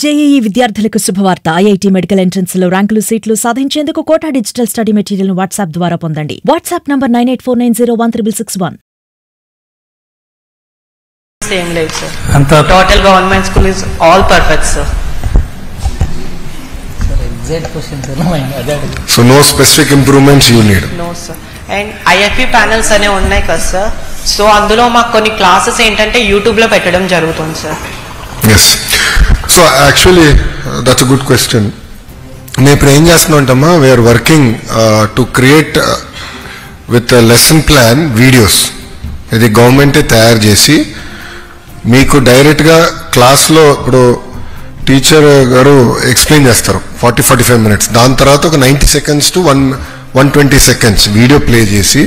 JEE విద్యార్థులకు శుభవార్త. IIT medical entrance లో ర్యాంకులు సీట్లు సాధించేందుకు కోటా డిజిటల్ స్టడీ మెటీరియల్ ను వాట్సాప్ ద్వారా పొందండి. WhatsApp number 9849016661. Same life, sir. Total government school is all perfect, sir. Exact question, sir. So no specific improvements you need. No, sir. And IFP panels అనే ఉన్నాయి కదా sir. So అందులో మాకు కొన్ని classes ఏంటంటే యూట్యూబ్ లో పెట్టడం జరుగుతుంది sir. Yes. So actually that's a good question. మేము ఇప్పుడు ఏం చేస్తున్నాం అంటమ్మా, we are working to create with lesson plan videos. ఇది గవర్నమెంటే తయారు చేసి మీకు డైరెక్ట్గా క్లాస్లో ఇప్పుడు టీచర్ గారు ఎక్స్ప్లెయిన్ చేస్తారు 40-45 minutes. దాని తర్వాత ఒక 90 seconds to 120 seconds video play చేసి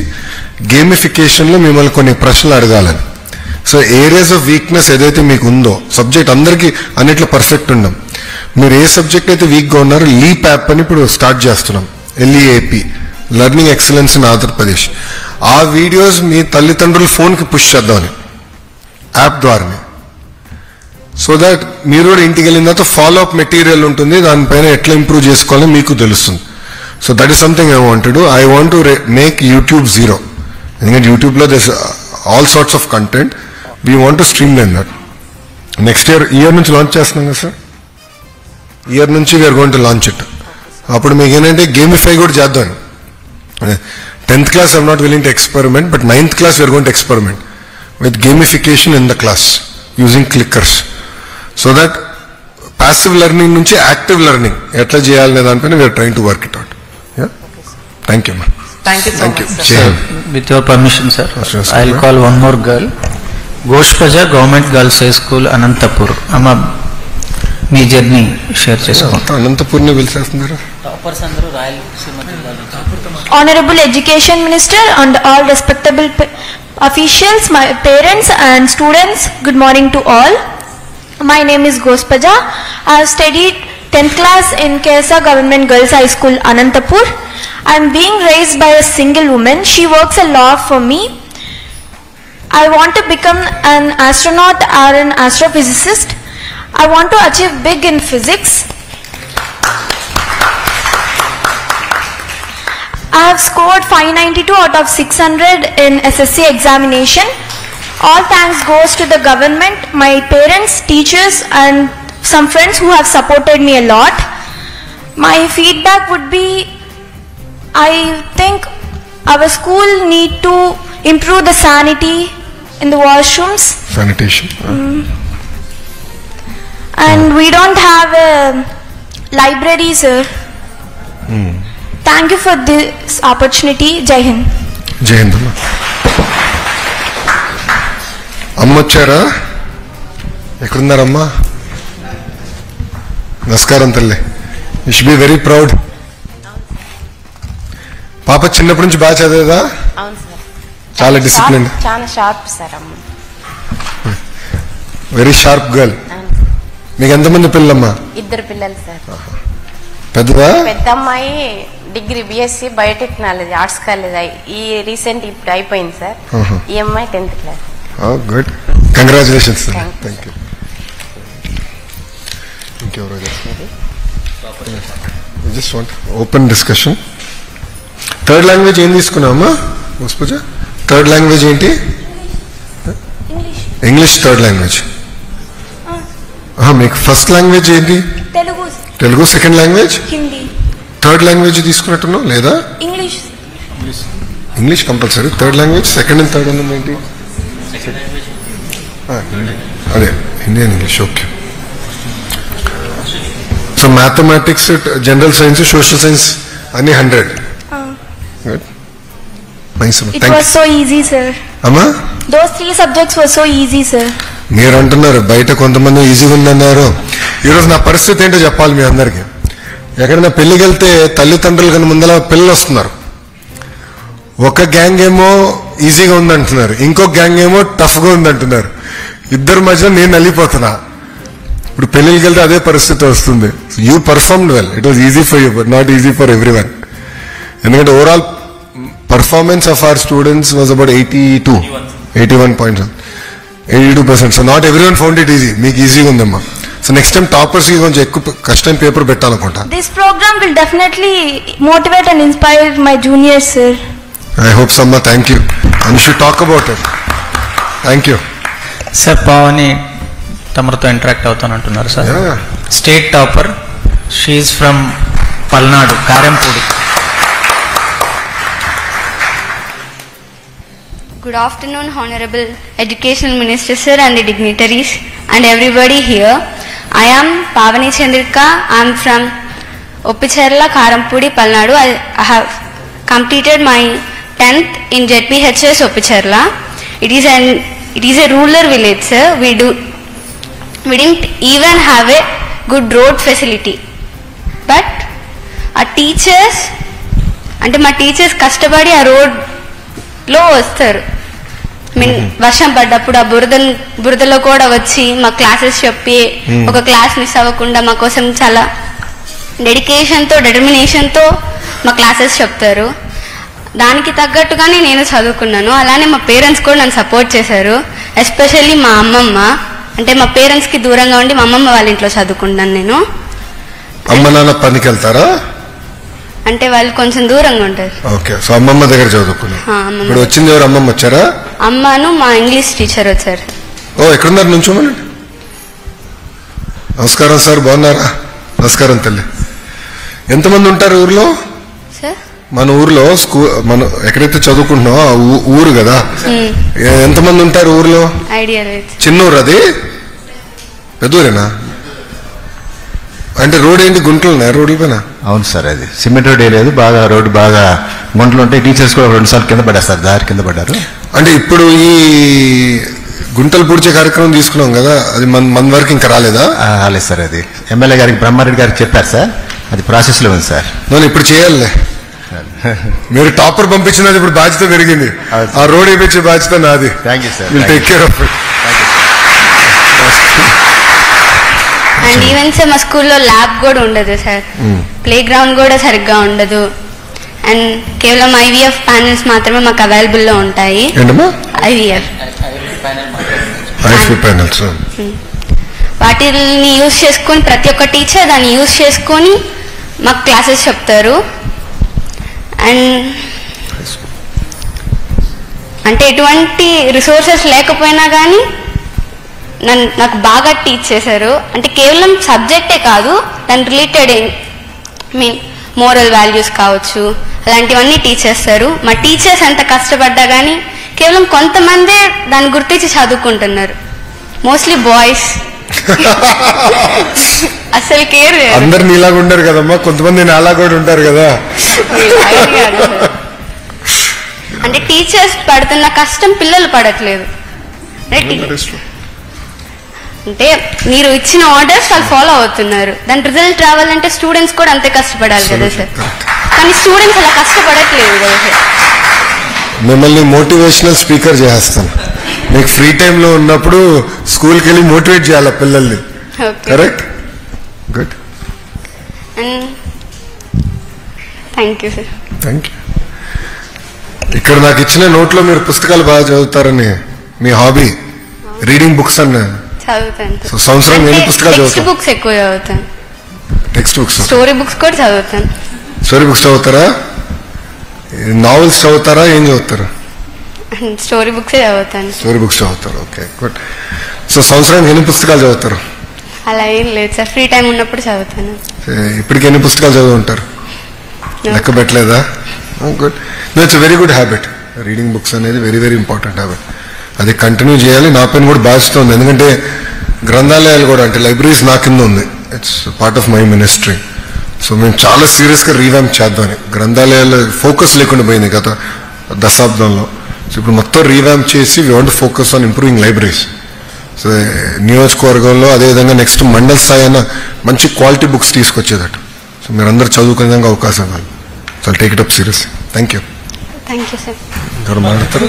గేమిఫికేషన్లో మిమ్మల్ని కొన్ని ప్రశ్నలు అడగాలని. సో ఏరియాస్ ఆఫ్ వీక్నెస్ ఏదైతే మీకు ఉందో, సబ్జెక్ట్ అందరికీ అన్నిట్లో పర్ఫెక్ట్ ఉండం, మీరు ఏ సబ్జెక్ట్ అయితే వీక్గా ఉన్నారో లీప్ యాప్ అని ఇప్పుడు స్టార్ట్ చేస్తున్నాం. LEAP, learning excellence in Andhra Pradesh. ఆ వీడియోస్ మీ తల్లిదండ్రుల ఫోన్కి పుష్ చేద్దామని యాప్ ద్వారానే. సో దట్ మీరు కూడా ఇంటికి వెళ్ళిన తర్వాత ఫాలో అప్ మెటీరియల్ ఉంటుంది, దానిపైన ఎట్లా ఇంప్రూవ్ చేసుకోవాలని మీకు తెలుస్తుంది. So that is something I want to do. I want to make YouTube zero. ఎందుకంటే యూట్యూబ్లో this all sorts of content. We want to streamline that. Next year నుంచి launch చేస్తున్నాం కదా సార్. ఇయర్ నుంచి we are going to launch it. అప్పుడు మీకు ఏంటంటే gamify కూడా చేద్దాం. 10th class I'm not willing to experiment, but 9th class we are going to experiment with gamification in the class using clickers, so that passive learning nunchi active learning etla cheyalane danipayina we are trying to work it out. Yeah, thank you ma. Thank you so much, sir. With your permission, sir, I'll call one more girl. Ghoshpaja Government Girls High School, Anantapur. Amma me journey share చేసుకోండి. అనంతపూర్ని పిలిచేస్తున్నారు. Toppers అందరూ Rayalaseema. Honorable Education Minister and all respectable officials, my parents and students, good morning to all. My name is Ghoshpaja. I have studied 10th class in Kesa Government Girls High School, Anantapur. I am being raised by a single woman. She works a lot for me. I want to become an astronaut or an astrophysicist. I want to achieve big in physics. I have scored 592 out of 600 in SSC examination. All thanks goes to the government, my parents, teachers and some friends who have supported me a lot. My feedback would be, I think our school need to improve the sanity in the washrooms. Sanitation. And we don't have a library, sir. Thank you for this opportunity. Jai Hind. Jai Hind. అమ్మ వచ్చారా? ఎక్కడున్నారమ్మా? నమస్కారం తల్లి. You should be very proud. పాప చిన్నప్పటి నుంచి బాగా చదివేదా? అవును sir. చాలా డిసిప్లిన్. చాలా షార్ప్ సార్ అమ్మ. Very sharp girl. మీకు ఎంతమంది పిల్లలమ్మా? 2 పిల్లలు సార్. పెద్దదా? పెద్ద అమ్మాయి degree BSc biotechnology arts college ఈ రీసెంట్ ఇప్పుడు అయిపోయింది సార్. ఈ అమ్మాయి 10th class. Good, congratulations. Thank you. ఇంకెవరో just want open discussion. Third language ఏం తీసుకున్నావమ్మా గోష్పజ? థర్డ్ లాంగ్వేజ్ ఏంటి? English third language. మీకు ఫస్ట్ లాంగ్వేజ్ ఏంటి? Telugu. Telugu. Second language Hindi. Third language తీసుకున్నట్టున్నావు లేదా? English. English compulsory. Third language second and third ఉన్నది ఏంటి? అదే Hindi and English. Okay. So mathematics, general science, social science అన్ని 100. Good, nice. It was so easy, sir. అమ్మా, Those 3 subjects were so easy, sir. మీరు అంటున్నారు బయట కొంతమంది ఈజీగా ఉందన్నారు. ఈరోజు నా పరిస్థితి ఏంటో చెప్పాలి మీ అందరికీ. ఎక్కడైనా పెళ్లికి వెళ్తే తల్లిదండ్రులు కన్నా ముందర పిల్లలు వస్తున్నారు. ఒక గ్యాంగ్ ఏమో ఈజీగా ఉందంటున్నారు, ఇంకొక గ్యాంగ్ ఏమో టఫ్గా ఉందంటున్నారు. ఇద్దరి మధ్యలో నేను నలిగిపోతున్నా. ఇప్పుడు పెళ్లికి వెళ్తే అదే పరిస్థితి వస్తుంది. You performed well. It was easy for you but not easy for every one. ఎందుకంటే overall performance of our students was about 81 points. 82%. So not everyone found it easy. మీకు ఈజీగా ఉందమ్మా. So so next time toppers కి కొంచెం ఎక్కువ కష్టం paper పెట్టాలనుకుంటా. This program will definitely motivate and inspire my juniors, sir. I hope so, Amma. Thank you. And you should talk about it. Thank you. Sir Pavani తమరితో interact అవుతానంటున్నారు sir. State topper, she is from Palnadu, Karempudi. Good afternoon, Honorable Education Minister Sir and the dignitaries and everybody here. I am Pavani Chandrika. I am from Oppicherla, Karampudi, Palnadu. I have completed my 10th in ZPHS Oppicherla. It is a rural village, sir. We didn't even have a good road facility. But our teachers, అంటే మా teachers కష్టపడి ఆ రోడ్లో వస్తారు. వర్షం పడ్డప్పుడు ఆ బురదలో కూడా వచ్చి మా క్లాసెస్ చెప్పి ఒక క్లాస్ మిస్ అవ్వకుండా మా కోసం చాలా డెడికేషన్తో డిటర్మినేషన్తో మా క్లాసెస్ చెప్తారు. దానికి తగ్గట్టుగానే నేను చదువుకున్నాను. అలానే మా పేరెంట్స్ కూడా నన్ను సపోర్ట్ చేశారు. ఎస్పెషల్లీ మా అమ్మమ్మ, అంటే మా పేరెంట్స్కి దూరంగా ఉండి మా అమ్మమ్మ వాళ్ళ ఇంట్లో చదువుకున్నాను నేను. అమ్మ నాన్న పనికి వెళ్తారా? అంటే వాళ్ళు కొంచెం దూరంగా ఉంటారు. ఓకే, సో అమ్మమ్మ దగ్గర చదువుకున్నా. ఇప్పుడు వచ్చింది ఎవరు? అమ్మమ్మ వచ్చారా? అమ్మను మా ఇంగ్లీష్ టీచర్ వచ్చారు. ఓ, ఎక్కడున్నారు? నుంచోమని. నమస్కారం సార్, బాగున్నారా? నమస్కారం తల్లి. ఎంతమంది ఉంటారు ఊర్లో? సార్, మన ఊర్లో మనం ఎక్కడైతే చదువుకుంటున్నామో ఆ ఊరు కదా, ఎంతమంది ఉంటారు ఊర్లో? ఐడియా లేదు. చిన్న ఊరు అది? పెద్ద ఊరేనా? అంటే రోడ్ ఏంటి, గుంటలు ఉన్నాయా రోడ్ల పైన? అవును సార్, అది సిమెంట్ రోడ్ లేదు, బాగా రోడ్డు బాగా గుంటలు ఉంటాయి. టీచర్స్ కూడా 2 సార్లు కింద పడేస్తారు, దారి కింద పడ్డారు. అంటే ఇప్పుడు ఈ గుంటలు పూడ్చే కార్యక్రమం తీసుకున్నాం కదా, అది మన వరకు ఇంకా రాలేదా? రాలేదు సార్, అది ఎమ్మెల్యే గారికి బ్రహ్మారెడ్డి గారికి చెప్పారు సార్, అది ప్రాసెస్ లో ఉంది సార్. నేను ఇప్పుడు చేయాలే. మీరు టాపర్ పంపించినది ఇప్పుడు బాధ్యత పెరిగింది, ఆ రోడ్ వేయించే బాధ్యత నాది. Thank you sir. Will take care of it. And even sir మా స్కూల్లో ల్యాబ్ కూడా ఉండదు సార్, ప్లే గ్రౌండ్ కూడా సరిగ్గా ఉండదు. అండ్ కేవలం IVF ప్యానెల్స్ మాత్రమే మాకు అవైలబుల్లో ఉంటాయి. IVF ప్యానెల్స్ వాటిని యూజ్ చేసుకొని ప్రతి ఒక్క టీచర్ దాన్ని యూజ్ చేసుకొని మాకు క్లాసెస్ చెప్తారు. అండ్ అంటే ఎటువంటి రిసోర్సెస్ లేకపోయినా కానీ నాకు బాగా టీచ్ చేశారు. అంటే కేవలం సబ్జెక్టే కాదు, దాని రిలేటెడ్ మోరల్ వాల్యూస్ కావచ్చు, అలాంటివన్నీ టీచ్ చేస్తారు. మా టీచర్స్ ఎంత కష్టపడ్డా కానీ కేవలం కొంతమందే దాన్ని గుర్తించి చదువుకుంటున్నారు. మోస్ట్లీ బాయ్స్ అసలు కేర్ లేదు. అందరు నీలాగా ఉండరు కదమ్మా, కొంతమంది నాలా కూడా ఉంటారు కదా. అంటే టీచర్స్ పడుతున్న కష్టం పిల్లలు పడట్లేదు. అంటే మీరు ఇచ్చిన ఆర్డర్స్ వాళ్ళు ఫాలో అవుతున్నారు, దాని రిజల్ట్ రావాలంటే స్టూడెంట్స్ కూడా అంతే కష్టపడాలి కదా సార్. కానీ స్టూడెంట్స్ అలా కష్టపడట్లేదు కదా సార్. మిమ్మల్ని మోటివేషనల్ స్పీకర్ చేస్తాను. మీకు ఫ్రీ టైంలో ఉన్నప్పుడు స్కూల్కి వెళ్ళి మోటివేట్ చేయాలి పిల్లల్ని. Correct? Good. Thank you sir. Thank you. ఇక్కడ నాకు ఇచ్చిన నోట్లో మీరు పుస్తకాలు బాగా చదువుతారని, మీ హాబీ రీడింగ్ బుక్స్ అన్న చదువుతాను. సంవత్సరం ఎన్ని పుస్తకాలు చదువుతారు? టెక్స్ట్ బుక్స్ ఎక్కువ చదువుతాను. టెక్స్ట్ బుక్స్, స్టోరీ బుక్స్ కూడా చదువుతాను. స్టోరీ బుక్స్ చదువుతారా? నావెల్స్ చదువుతారా? ఏం చదువుతారు? స్టోరీ బుక్స్ చదువుతాను. స్టోరీ బుక్స్ చదువుతారు. Okay, good. సో సంవత్సరానికి ఎన్ని పుస్తకాలు చదువుతారు? అలా ఏం లేదు సార్, ఫ్రీ టైం ఉన్నప్పుడు చదువుతాను. ఇప్పటికి ఎన్ని పుస్తకాలు చదువు ఉంటారు? లెక్క పెట్టలేదా? Good. It's very good habit. Reading books అనేది వెరీ వెరీ ఇంపార్టెంట్ హ్యాబిట్. అది కంటిన్యూ చేయాలి. నా పైన కూడా బాధ్యత ఉంది, ఎందుకంటే గ్రంథాలయాలు కూడా అంటే లైబ్రరీస్ నా కింద ఉంది. It's part of my ministry. So మేము చాలా సీరియస్గా రీవ్యాంప్ చేద్దామని. గ్రంథాలయాలు ఫోకస్ లేకుండా పోయింది గత దశాబ్దంలో. సో ఇప్పుడు మొత్తం రీవ్యాంప్ చేసి we want focus on improving libraries. So నియోజకవర్గంలో అదేవిధంగా నెక్స్ట్ మండల స్థాయి అయినా మంచి క్వాలిటీ బుక్స్ తీసుకొచ్చేదట. సో మీరందరూ చదువుకునే విధంగా అవకాశం కాదు. So take it up serious. Thank you. Thank you sir. ఎవరు మాట్లాడతారు?